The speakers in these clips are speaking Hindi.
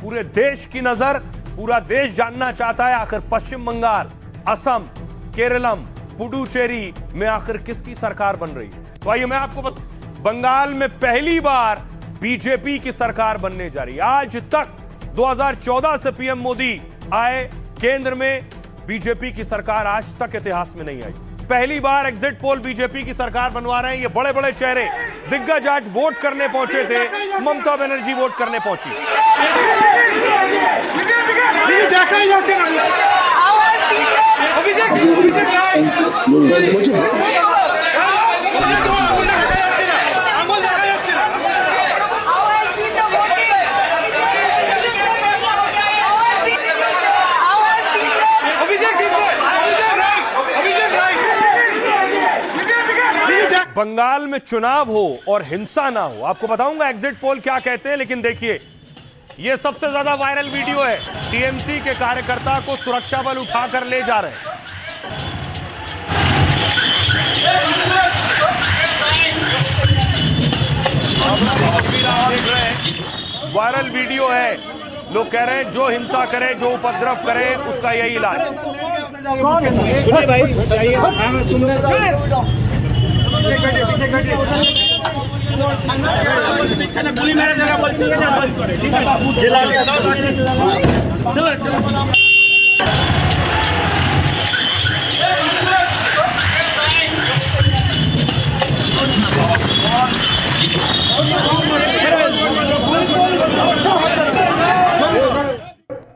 पूरे देश की नजर, पूरा देश जानना चाहता है आखिर पश्चिम बंगाल, असम, केरलम, पुडुचेरी में आखिर किसकी सरकार बन रही है। तो आइए मैं आपको बंगाल में पहली बार बीजेपी की सरकार बनने जा रही है। आज तक 2014 से पीएम मोदी आए, केंद्र में बीजेपी की सरकार आज तक इतिहास में नहीं आई। पहली बार एग्जिट पोल बीजेपी की सरकार बनवा रहे हैं। ये बड़े बड़े चेहरे दिग्गज आज वोट करने पहुंचे थे। ममता बनर्जी वोट करने पहुंची। बंगाल में चुनाव हो और हिंसा ना हो, आपको बताऊंगा एग्जिट पोल क्या कहते हैं। लेकिन देखिए, यह सबसे ज्यादा वायरल वीडियो है। टीएमसी के कार्यकर्ता को सुरक्षा बल उठाकर ले जा रहे हैं। तस्वीर आप देख रहे हैं, वायरल वीडियो है। लोग कह रहे हैं जो हिंसा करे, जो उपद्रव करे, उसका यही इलाज।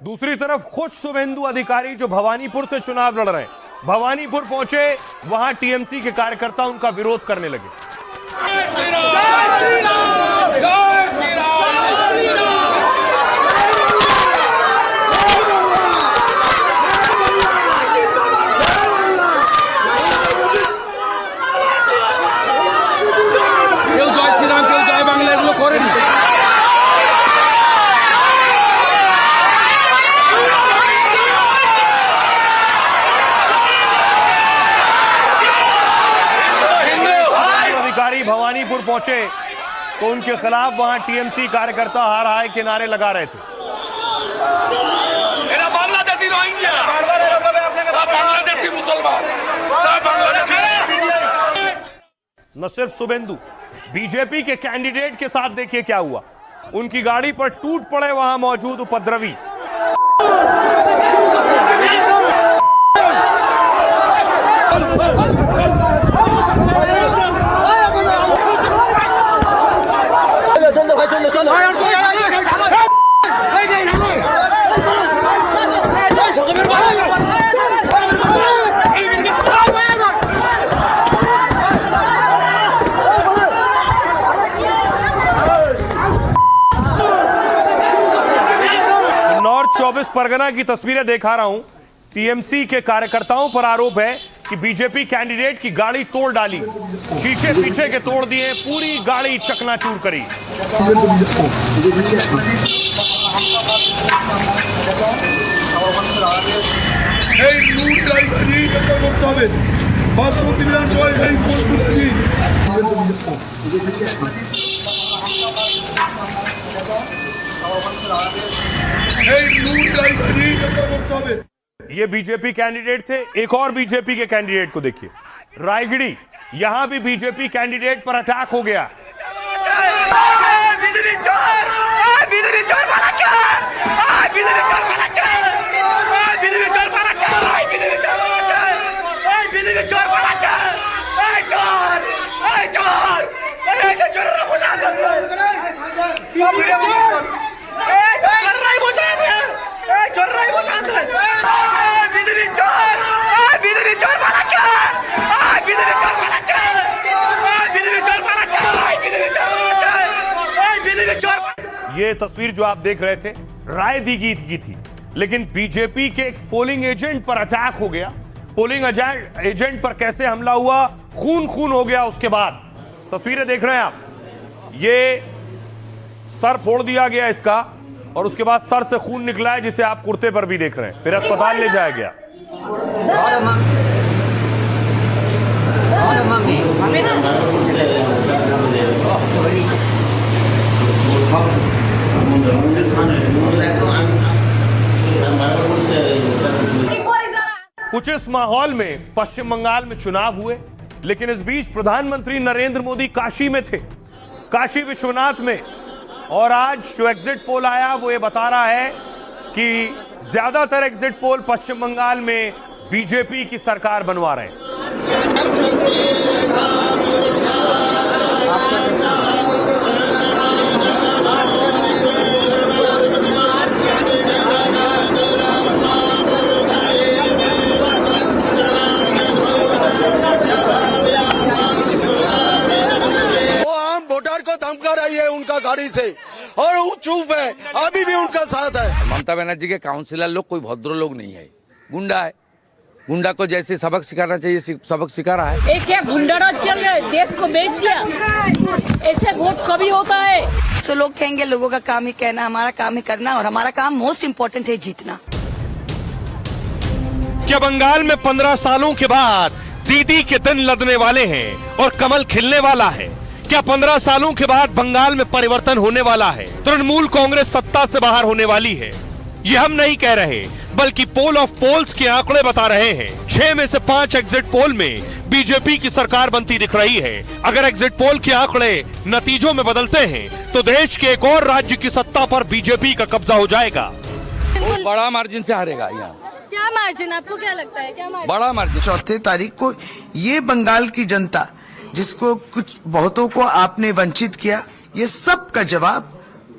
दूसरी तरफ खुश शुभेंदु अधिकारी जो भवानीपुर से चुनाव लड़ रहे हैं, भवानीपुर पहुंचे, वहां टीएमसी के कार्यकर्ता उनका विरोध करने लगे। भवानीपुर पहुंचे तो उनके खिलाफ वहां टीएमसी कार्यकर्ता हार हाय के नारे लगा रहे थे। बांग्लादेशी रोहिंग्या, बांग्लादेशी मुसलमान, न सिर्फ शुभेंदु, बीजेपी के कैंडिडेट के साथ देखिए क्या हुआ। उनकी गाड़ी पर टूट पड़े वहां मौजूद उपद्रवी। नॉर्थ 24 परगना की तस्वीरें दिखा रहा हूं। टीएमसी के कार्यकर्ताओं पर आरोप है कि बीजेपी कैंडिडेट की गाड़ी तोड़ डाली, शीशे पीछे के तोड़ दिए, पूरी गाड़ी चकनाचूर करी। ये बीजेपी कैंडिडेट थे। एक और बीजेपी के कैंडिडेट को देखिए, रायगढ़ी, यहां भी बीजेपी कैंडिडेट पर अटैक हो गया। ये तस्वीर जो आप देख रहे थे राय दीगी की थी, लेकिन बीजेपी के एक पोलिंग एजेंट पर अटैक हो गया। पोलिंग एजेंट पर कैसे हमला हुआ, खून खून हो गया। उसके बाद तस्वीरें देख रहे हैं आप, ये सर फोड़ दिया गया इसका, और उसके बाद सर से खून निकला है, जिसे आप कुर्ते पर भी देख रहे हैं। फिर अस्पताल ले जाया गया। Vamos, कुछ इस माहौल में पश्चिम बंगाल में चुनाव हुए, लेकिन इस बीच प्रधानमंत्री नरेंद्र मोदी काशी में थे, काशी विश्वनाथ में। और आज जो एग्जिट पोल आया वो ये बता रहा है कि ज्यादातर एग्जिट पोल पश्चिम बंगाल में बीजेपी की सरकार बनवा रहे हैं। उनका गाड़ी से और वो चुप है, अभी भी उनका साथ है। ममता बनर्जी के काउंसिलर लोग कोई भद्र लोग नहीं है, गुंडा है। गुंडा को जैसे सबक सिखाना चाहिए सबक सिखा रहा है। एक क्या गुंडाराज चल रहा है, देश को बेच दिया। ऐसे वोट कभी होता है? तो लोग कहेंगे, लोगों का काम ही कहना, हमारा काम ही करना, और हमारा काम मोस्ट इम्पोर्टेंट है जीतना। क्या बंगाल में 15 सालों के बाद दीदी के दिन लदने वाले हैं और कमल खिलने वाला है? क्या 15 सालों के बाद बंगाल में परिवर्तन होने वाला है? तृणमूल कांग्रेस सत्ता से बाहर होने वाली है? ये हम नहीं कह रहे, बल्कि पोल ऑफ पोल्स के आंकड़े बता रहे हैं। 6 में से 5 एग्जिट पोल में बीजेपी की सरकार बनती दिख रही है। अगर एग्जिट पोल के आंकड़े नतीजों में बदलते हैं तो देश के एक और राज्य की सत्ता पर बीजेपी का कब्जा हो जाएगा। बड़ा मार्जिन से हारेगा यहाँ। क्या मार्जिन, आपको क्या लगता है, क्या मार्जिन? बड़ा मार्जिन। 4 तारीख को ये बंगाल की जनता जिसको कुछ बहुतों को आपने वंचित किया, ये सब का जवाब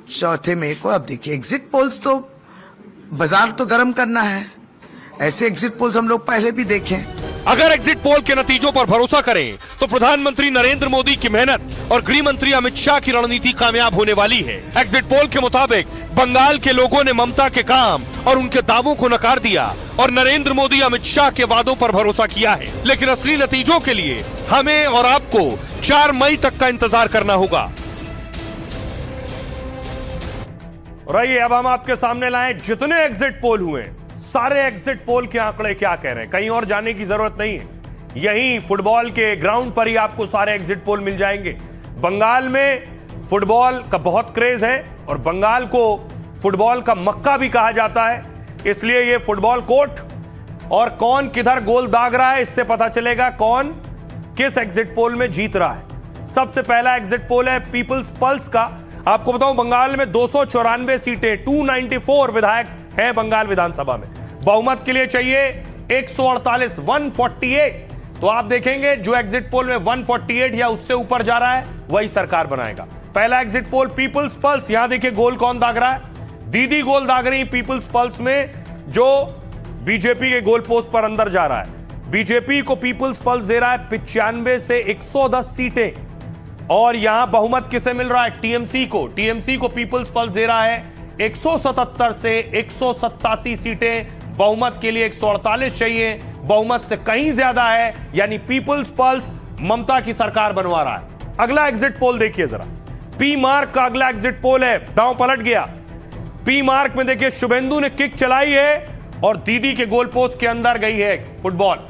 4 मई को आप देखिए। एग्जिट पोल्स तो बाजार तो गर्म करना है, ऐसे एग्जिट पोल्स हम लोग पहले भी देखे। अगर एग्जिट पोल के नतीजों पर भरोसा करें तो प्रधानमंत्री नरेंद्र मोदी की मेहनत और गृह मंत्री अमित शाह की रणनीति कामयाब होने वाली है। एग्जिट पोल के मुताबिक बंगाल के लोगों ने ममता के काम और उनके दावों को नकार दिया और नरेंद्र मोदी अमित शाह के वादों पर भरोसा किया है। लेकिन असली नतीजों के लिए हमें और आपको 4 मई तक का इंतजार करना होगा। और आइए अब हम आपके सामने लाएं जितने एग्जिट पोल हुए, सारे एग्जिट पोल के आंकड़े क्या कह रहे हैं। कहीं और जाने की जरूरत नहीं है, यहीं फुटबॉल के ग्राउंड पर ही आपको सारे एग्जिट पोल मिल जाएंगे। बंगाल में फुटबॉल का बहुत क्रेज है और बंगाल को फुटबॉल का मक्का भी कहा जाता है, इसलिए ये फुटबॉल कोर्ट और कौन किधर गोल दाग रहा है इससे पता चलेगा कौन किस एग्जिट पोल में जीत रहा है। सबसे पहला एग्जिट पोल है पीपल्स पल्स का। आपको बताऊं बंगाल में 294 सीटें, 294 विधायक हैं बंगाल विधानसभा में। बहुमत के लिए चाहिए 148, 148। तो आप देखेंगे जो एग्जिट पोल में 148 या उससे ऊपर जा रहा है वही सरकार बनाएगा। पहला एग्जिट पोल पीपल्स पल्स, यहां देखिए गोल कौन दाग रहा है, दीदी गोल दाग रही पीपल्स पल्स में, जो बीजेपी के गोल पोस्ट पर अंदर जा रहा है। बीजेपी को पीपल्स पल्स दे रहा है 95 से 110 सीटें और यहां बहुमत किसे मिल रहा है? टीएमसी को। टीएमसी को पीपल्स पल्स दे रहा है 177 से 187 सीटें। बहुमत के लिए 148 चाहिए, बहुमत से कहीं ज्यादा है, यानी पीपल्स पल्स ममता की सरकार बनवा रहा है। अगला एग्जिट पोल देखिए जरा, पी मार्क का अगला एग्जिट पोल है। दांव पलट गया। पी मार्क में देखिए शुभेंदु ने किक चलाई है और दीदी के गोल पोस्ट के अंदर गई है फुटबॉल।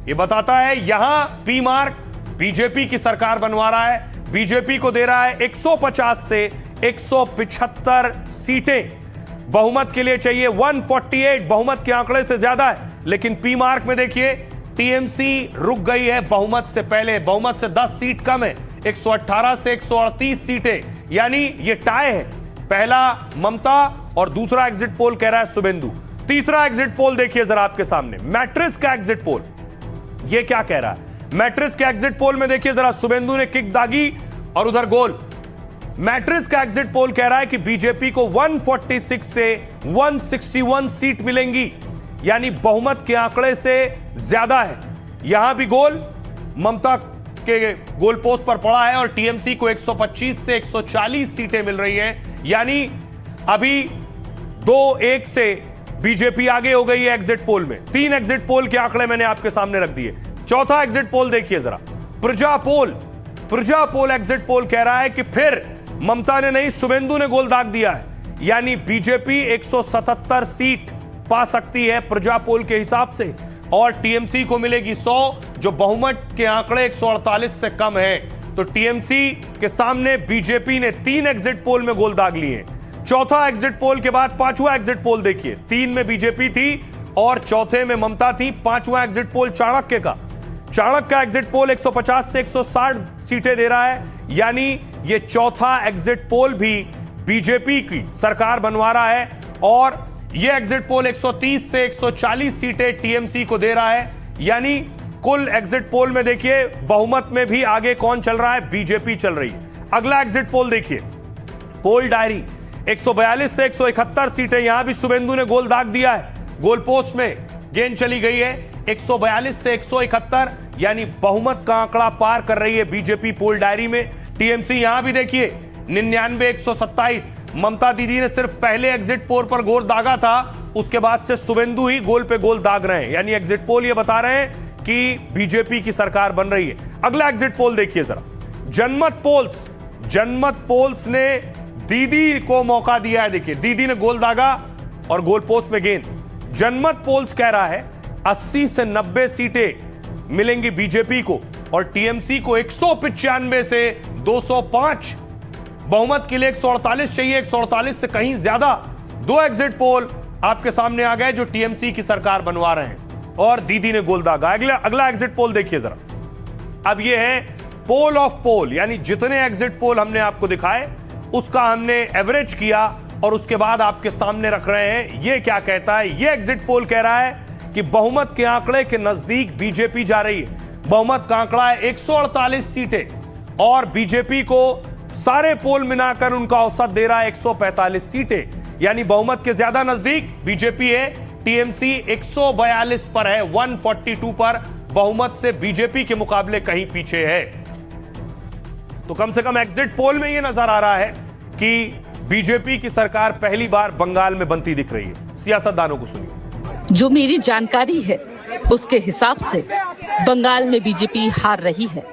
ये बताता है यहां पी मार्क बीजेपी की सरकार बनवा रहा है। बीजेपी को दे रहा है 150 से 175 सीटें। बहुमत के लिए चाहिए 148, बहुमत के आंकड़े से ज्यादा है, लेकिन पी मार्क में देखिए टीएमसी रुक गई है बहुमत से पहले, बहुमत से 10 सीट कम है, 118 से 138 सीटें, यानी ये टाई है। पहला ममता और दूसरा एग्जिट पोल कह रहा है शुभेंदु। तीसरा एग्जिट पोल देखिए जरा आपके सामने, मैट्रिक्स का एग्जिट पोल। ये क्या कह रहा है? मैट्रिक्स के एग्जिट पोल में देखिए जरा, शुभेंदु ने किक दागी और उधर गोल। मैट्रिक्स का एग्जिट पोल कह रहा है कि बीजेपी को 146 से 161 सीट मिलेंगी, यानी बहुमत के आंकड़े से ज्यादा है। यहां भी गोल ममता के गोल पोस्ट पर पड़ा है और टीएमसी को 125 से 140 सीटें मिल रही है, यानी अभी 2-1 से बीजेपी आगे हो गई है एग्जिट पोल में। 3 एग्जिट पोल के आंकड़े मैंने आपके सामने रख दिए। चौथा एग्जिट पोल देखिए जरा, प्रजा पोल। प्रजा पोल एग्जिट पोल कह रहा है कि फिर ममता ने नहीं, शुभेंदु ने गोल दाग दिया है, यानी बीजेपी 177 सीट पा सकती है प्रजा पोल के हिसाब से और टीएमसी को मिलेगी 100, जो बहुमत के आंकड़े 148 से कम है। तो टीएमसी के सामने बीजेपी ने 3 एग्जिट पोल में गोल दाग लिए। चौथा एग्जिट पोल के बाद 5वां एग्जिट पोल देखिए, 3 में बीजेपी थी और चौथे में ममता थी। पांचवां एग्जिट पोल चाणक्य का एग्जिट पोल 150 से 160 सीटें दे रहा है, यानी ये चौथा एग्जिट पोल भी बीजेपी की सरकार बनवा रहा है। और ये एग्जिट पोल 130 से 140 सीटें टीएमसी को दे रहा है, यानी कुल एग्जिट पोल में देखिए बहुमत में भी आगे कौन चल रहा है, बीजेपी चल रही है। अगला एग्जिट पोल देखिए, पोल डायरी 142 से 171 सीटें, यहां भी शुभेंदु ने गोल दाग दिया है, गोल पोस्ट में गेंद चली गई है। 142 से 171 यानी बहुमत का आंकड़ा पार कर रही है बीजेपी पोल डायरी में। टीएमसी यहां भी देखिए 99 127, ममता दीदी ने सिर्फ पहले एग्जिट पोल पर गोल दागा था, उसके बाद से शुभेंदु ही गोल पे गोल दाग रहे हैं, यानी एग्जिट पोल ये बता रहे हैं कि बीजेपी की सरकार बन रही है। अगला एग्जिट पोल देखिए जरा, जनमत पोल्स ने दीदी को मौका दिया है। देखिए दीदी ने गोल दागा और गोल पोस्ट में गेंद। जनमत पोल्स कह रहा है 80 से 90 सीटें मिलेंगी बीजेपी को और टीएमसी को 195 से 205। बहुमत के लिए 148 चाहिए, 148 से कहीं ज्यादा। दो एग्जिट पोल आपके सामने आ गए जो टीएमसी की सरकार बनवा रहे हैं और दीदी ने गोल दागा। अगला एग्जिट पोल देखिए जरा, अब ये है पोल ऑफ पोल, यानी जितने एग्जिट पोल हमने आपको दिखाए उसका हमने एवरेज किया और उसके बाद आपके सामने रख रहे हैं। ये क्या कहता है, ये एग्जिट पोल कह रहा है कि बहुमत के आंकड़े के नजदीक बीजेपी जा रही है। बहुमत का आंकड़ा है 148 सीटें और बीजेपी को सारे पोल मिलाकर उनका औसत दे रहा है 145 सीटें, यानी बहुमत के ज्यादा नजदीक बीजेपी है। टीएमसी 142 पर है, 142 पर बहुमत से बीजेपी के मुकाबले कहीं पीछे है। तो कम से कम एग्जिट पोल में यह नजर आ रहा है कि बीजेपी की सरकार पहली बार बंगाल में बनती दिख रही है। सियासतदानों को सुनिए। जो मेरी जानकारी है उसके हिसाब से बंगाल में बीजेपी हार रही है।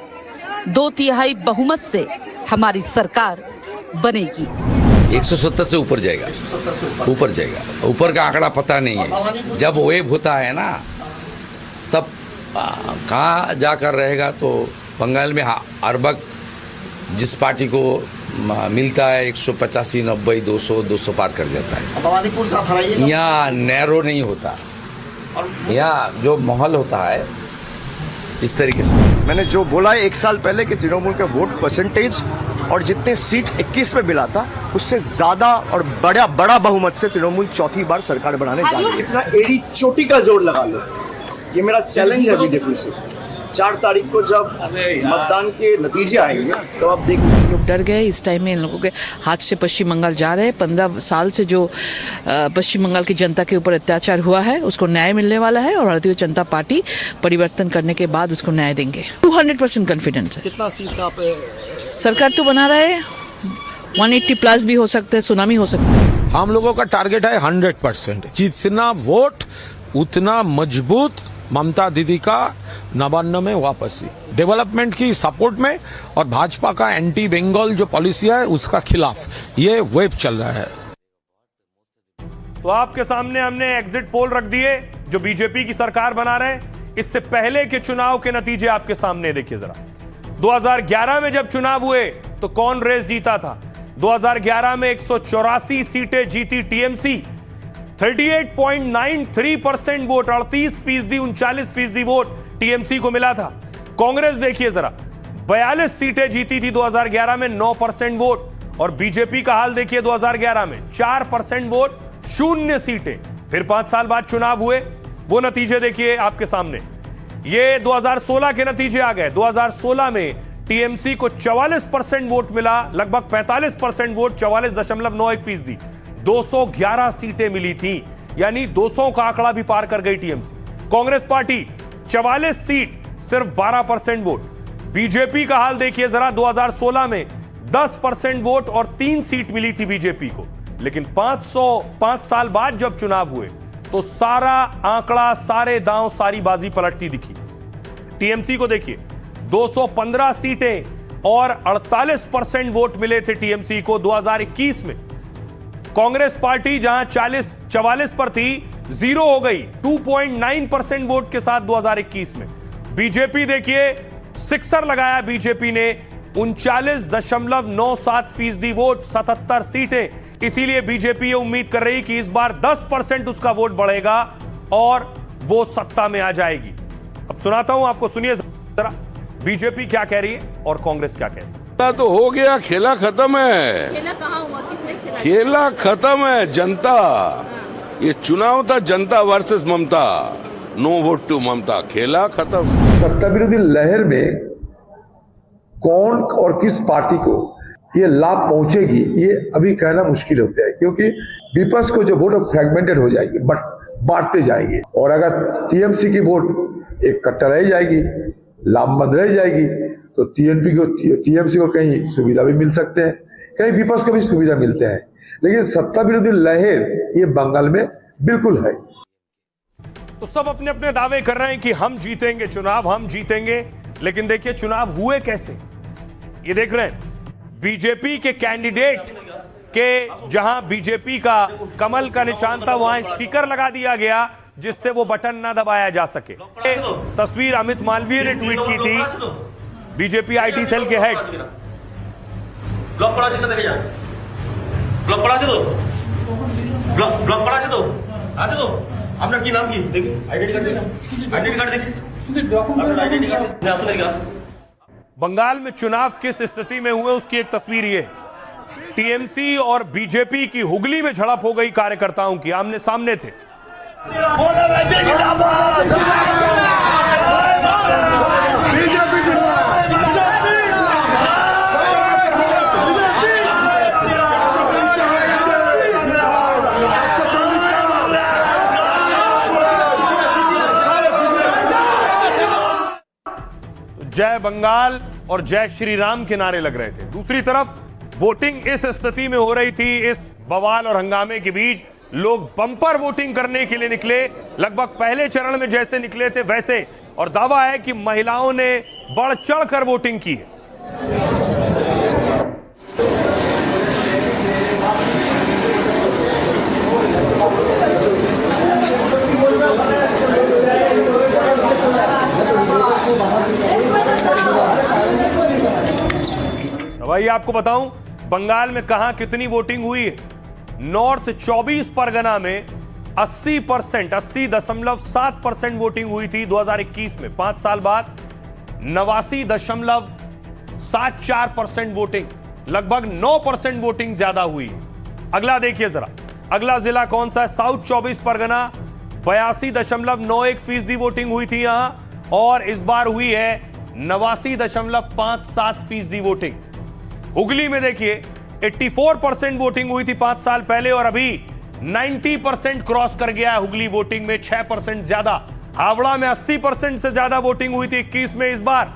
2/3 बहुमत से हमारी सरकार बनेगी। 170 से ऊपर जाएगा, ऊपर का आंकड़ा पता नहीं है। जब वेव होता है ना तब कहाँ जाकर रहेगा। तो बंगाल में हर वक्त जिस पार्टी को मिलता है 185, 90, 200 पार कर जाता है। यहाँ नैरो नहीं होता, यहाँ जो माहौल होता है इस तरीके से। मैंने जो बोला है 1 साल पहले कि तृणमूल का वोट परसेंटेज और जितने सीट 21 में मिला था उससे ज्यादा और बड़ा बहुमत से तृणमूल चौथी बार सरकार बनाने जा रही है। इतना एड़ी चोटी का जोर लगा लो, ये मेरा चैलेंज है बीजेपी से। 4 तारीख को जब मतदान के नतीजे आएंगे तो आप देखिए। लोग डर गए, इस टाइम में इन लोगों के हाथ से पश्चिम बंगाल जा रहे हैं। 15 साल से जो पश्चिम बंगाल की जनता के ऊपर अत्याचार हुआ है उसको न्याय मिलने वाला है और भारतीय जनता पार्टी परिवर्तन करने के बाद उसको न्याय देंगे। 200% कॉन्फिडेंस है। कितना सीट का सरकार तो बना रहा है, 180 प्लस भी हो सकता है, सुनामी हो सकता है। हम लोगों का टारगेट है 100%। जितना वोट उतना मजबूत ममता दीदी का नवान्न में वापसी, डेवलपमेंट की सपोर्ट में और भाजपा का एंटी बंगाल जो पॉलिसी है उसका खिलाफ ये वेव चल रहा है। तो आपके सामने हमने एग्जिट पोल रख दिए जो बीजेपी की सरकार बना रहे हैं। इससे पहले के चुनाव के नतीजे आपके सामने देखिए जरा। 2011 में जब चुनाव हुए तो कौन रेस जीता था? 2011 में 184 सीटें जीती टीएमसी, 38.93% वोट, 38%, 39% वोट टीएमसी को मिला था। कांग्रेस देखिए जरा, 42 सीटें जीती थी 2011 में, 9% वोट। और बीजेपी का हाल देखिए 2011 में 4% वोट, 0 सीटें। फिर 5 साल बाद चुनाव हुए, वो नतीजे देखिए आपके सामने। ये 2016 के नतीजे आ गए। 2016 में टीएमसी को 44% वोट मिला, लगभग 45% वोट, 44.91%। 211 सीटें मिली थी, यानी 200 का आंकड़ा भी पार कर गई टीएमसी। कांग्रेस पार्टी 44 सीट, सिर्फ 12% वोट। बीजेपी का हाल देखिए जरा, 2016 में 10% वोट और 3 सीट मिली थी बीजेपी को। लेकिन 5 साल बाद जब चुनाव हुए तो सारा आंकड़ा, सारे दांव, सारी बाजी पलटती दिखी। टीएमसी को देखिए 215 सीटें और 48% वोट मिले थे टीएमसी को 2021 में। कांग्रेस पार्टी जहां 44 पर थी, 0 हो गई 2.9% वोट के साथ 2021 में। बीजेपी देखिए, सिक्सर लगाया बीजेपी ने, 39.97% वोट, 77 सीटें। इसीलिए बीजेपी ये उम्मीद कर रही कि इस बार 10% उसका वोट बढ़ेगा और वो सत्ता में आ जाएगी। अब सुनाता हूं आपको, सुनिए जरा बीजेपी क्या कह रही है और कांग्रेस क्या कह रही है। तो हो गया, खेला खत्म है। खेला कहाँ हुआ, किसने खेला? खेला खत्म है, जनता। ये चुनाव था जनता versus Mamata, no vote to Mamata, खेला खत्म। सत्ता विरोधी लहर में कौन और किस पार्टी को ये लाभ पहुंचेगी, ये अभी कहना मुश्किल होता है, क्योंकि विपक्ष को जो वोट फ्रेगमेंटेड हो जाएगी, बट बांटते जाएंगे, और अगर टीएमसी की वोट एक कट्टा रह जाएगी, लामबंद रह जाएगी, तो टीएमसी को कहीं सुविधा भी मिल सकते हैं, कहीं विपक्ष को भी सुविधा मिलते हैं। लेकिन सत्ता विरोधी लहर ये बंगाल में बिल्कुल है। तो सब अपने अपने दावे कर रहे हैं कि हम जीतेंगे चुनाव, हम जीतेंगे, लेकिन देखिए चुनाव हुए कैसे। ये देख रहे हैं बीजेपी के कैंडिडेट के जहां बीजेपी का कमल का निशान था, वहां स्टिकर लगा दिया गया जिससे वो बटन ना दबाया जा सके। तस्वीर अमित मालवीय ने ट्वीट की थी, बीजेपी आईटी सेल के हेड। আপনার কি নাম কি দেখি আইডেন্টি কার্ড দেখি আইডেন্টি কার্ড দেখি আপনার আইডেন্টি কার্ড मैं आपको देगा। बंगाल में चुनाव किस स्थिति में हुए उसकी एक तस्वीर ये। टीएमसी और बीजेपी की हुगली में झड़प हो गई, कार्यकर्ताओं की आमने सामने थे। जय बंगाल और जय श्री राम के नारे लग रहे थे। दूसरी तरफ वोटिंग इस स्थिति में हो रही थी, इस बवाल और हंगामे के बीच लोग बम्पर वोटिंग करने के लिए निकले, लगभग पहले चरण में जैसे निकले थे वैसे, और दावा है कि महिलाओं ने बढ़ चढ़कर वोटिंग की है। भाई आपको बताऊं बंगाल में कहां कितनी वोटिंग हुई है। नॉर्थ 24 परगना में 80%, 80.7% वोटिंग हुई थी 2021 में। 5 साल बाद 89.74% वोटिंग, लगभग 9% वोटिंग ज्यादा हुई। अगला देखिए जरा, अगला जिला कौन सा है? साउथ 24 परगना 82.91% वोटिंग हुई थी यहां, और इस बार हुई है 89.57% वोटिंग। हुगली में देखिए 84% वोटिंग हुई थी 5 साल पहले, और अभी 90% क्रॉस कर गया है हुगली वोटिंग में, 6% ज्यादा। हावड़ा में 80% से ज्यादा वोटिंग हुई थी 21 में, इस बार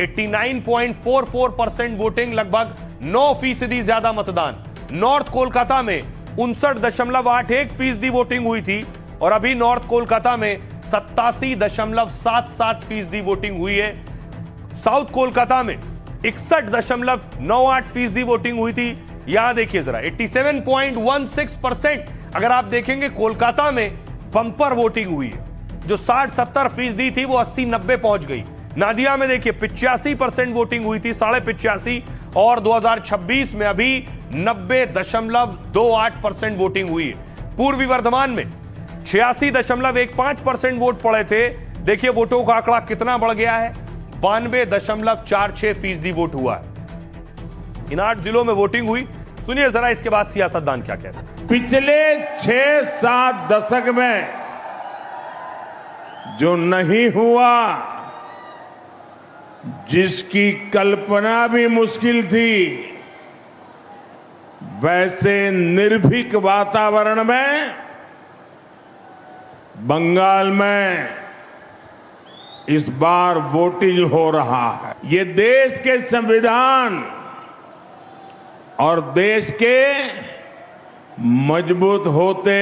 89.44% वोटिंग, लगभग 9% ज्यादा मतदान। नॉर्थ कोलकाता में 59.81% वोटिंग हुई थी, और अभी नॉर्थ कोलकाता में 87.77% वोटिंग हुई है। साउथ कोलकाता में 61.98% वोटिंग हुई थी। यहां देखिए जरा 87.16%। अगर आप देखेंगे कोलकाता में बम्पर वोटिंग हुई है, जो 60-70% थी वो 80-90 पहुंच गई। नादिया में देखिए 85% वोटिंग हुई थी, 85.5, और 2026 में अभी 90.28% वोटिंग हुई है। पूर्वी वर्धमान में 86.15% वोट पड़े थे, देखिए वोटों का आंकड़ा कितना बढ़ गया है, 92.46% वोट हुआ है। इन 8 जिलों में वोटिंग हुई। सुनिए जरा इसके बाद सियासतदान क्या कहते हैं। पिछले 6-7 दशक में जो नहीं हुआ, जिसकी कल्पना भी मुश्किल थी, वैसे निर्भीक वातावरण में बंगाल में इस बार वोटिंग हो रहा है। ये देश के संविधान और देश के मजबूत होते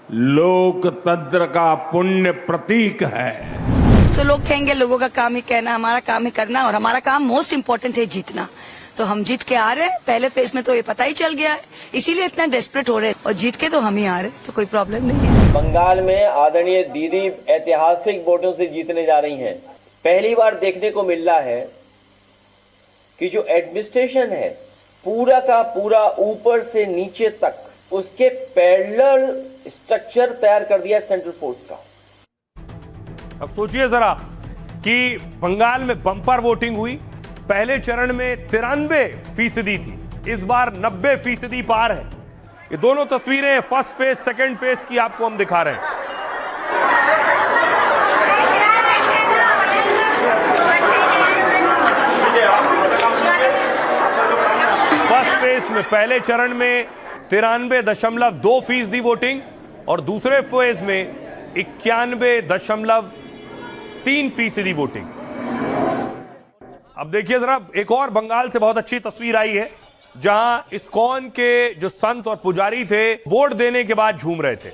लोकतंत्र का पुण्य प्रतीक है। तो लोग कहेंगे लोगों का काम ही कहना, हमारा काम ही करना, और हमारा काम मोस्ट इम्पोर्टेंट है जीतना। तो हम जीत के आ रहे हैं, पहले फेज में तो ये पता ही चल गया है, इसीलिए इतना डेस्परेट हो रहे हैं, और जीत के तो हम ही आ रहे हैं, तो कोई प्रॉब्लम नहीं है। बंगाल में आदरणीय दीदी ऐतिहासिक वोटों से जीतने जा रही हैं। पहली बार देखने को मिल रहा है कि जो एडमिनिस्ट्रेशन है पूरा का पूरा ऊपर से नीचे तक उसके पैरेलल स्ट्रक्चर तैयार कर दिया सेंट्रल फोर्स का। अब सोचिए जरा कि बंगाल में बम्पर वोटिंग हुई, पहले चरण में 93% थी, इस बार 90% पार है। ये दोनों तस्वीरें फर्स्ट फेज सेकंड फेज की आपको हम दिखा रहे हैं। फर्स्ट फेज में पहले चरण में 93.2% वोटिंग और दूसरे फेज में 91.3% वोटिंग। अब देखिए जरा, एक और बंगाल से बहुत अच्छी तस्वीर आई है जहां इस्कॉन के जो संत और पुजारी थे वोट देने के बाद झूम रहे थे।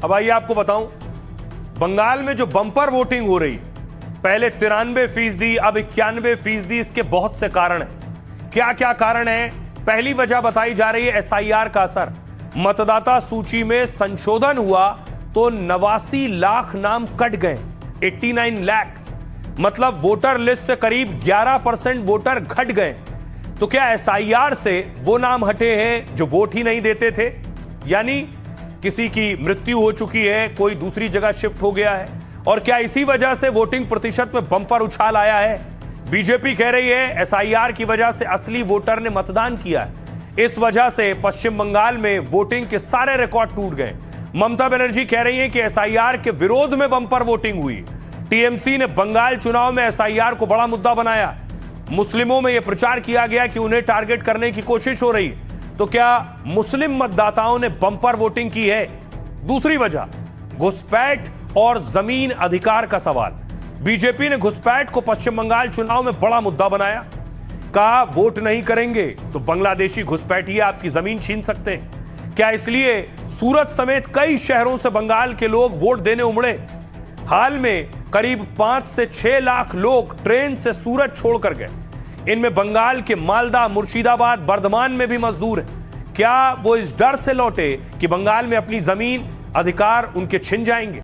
अब आइए आपको बताऊं, बंगाल में जो बम्पर वोटिंग हो रही, पहले 93%, अब 91%, इसके बहुत से कारण हैं। क्या क्या कारण हैं? पहली वजह बताई जा रही है एसआईआर का असर। मतदाता सूची में संशोधन हुआ तो 89 लाख नाम कट गए, 89 लाख, मतलब वोटर लिस्ट से करीब 11% वोटर घट गए। तो क्या एसआईआर से वो नाम हटे हैं जो वोट ही नहीं देते थे? यानी किसी की मृत्यु हो चुकी है, कोई दूसरी जगह शिफ्ट हो गया है। और क्या इसी वजह से वोटिंग प्रतिशत में बम्पर उछाल आया है? बीजेपी कह रही है एसआईआर की वजह से असली वोटर ने मतदान किया है। इस वजह से पश्चिम बंगाल में वोटिंग के सारे रिकॉर्ड टूट गए। ममता बनर्जी कह रही है कि एसआईआर के विरोध में बम्पर वोटिंग हुई। टीएमसी ने बंगाल चुनाव में एसआईआर को बड़ा मुद्दा बनाया। मुस्लिमों में यह प्रचार किया गया कि उन्हें टारगेट करने की कोशिश हो रही। तो क्या मुस्लिम मतदाताओं ने बम्पर वोटिंग की है? दूसरी वजह घुसपैठ और जमीन अधिकार का सवाल। बीजेपी ने घुसपैठ को पश्चिम बंगाल चुनाव में बड़ा मुद्दा बनाया। कहा वोट नहीं करेंगे तो बांग्लादेशी घुसपैठिए आपकी जमीन छीन सकते हैं। क्या इसलिए सूरत समेत कई शहरों से बंगाल के लोग वोट देने उमड़े? हाल में करीब 5 से 6 लाख लोग ट्रेन से सूरत छोड़कर गए। इनमें बंगाल के मालदा, मुर्शिदाबाद, बर्धमान में भी मजदूर हैं। क्या वो इस डर से लौटे कि बंगाल में अपनी जमीन अधिकार उनके छिन जाएंगे?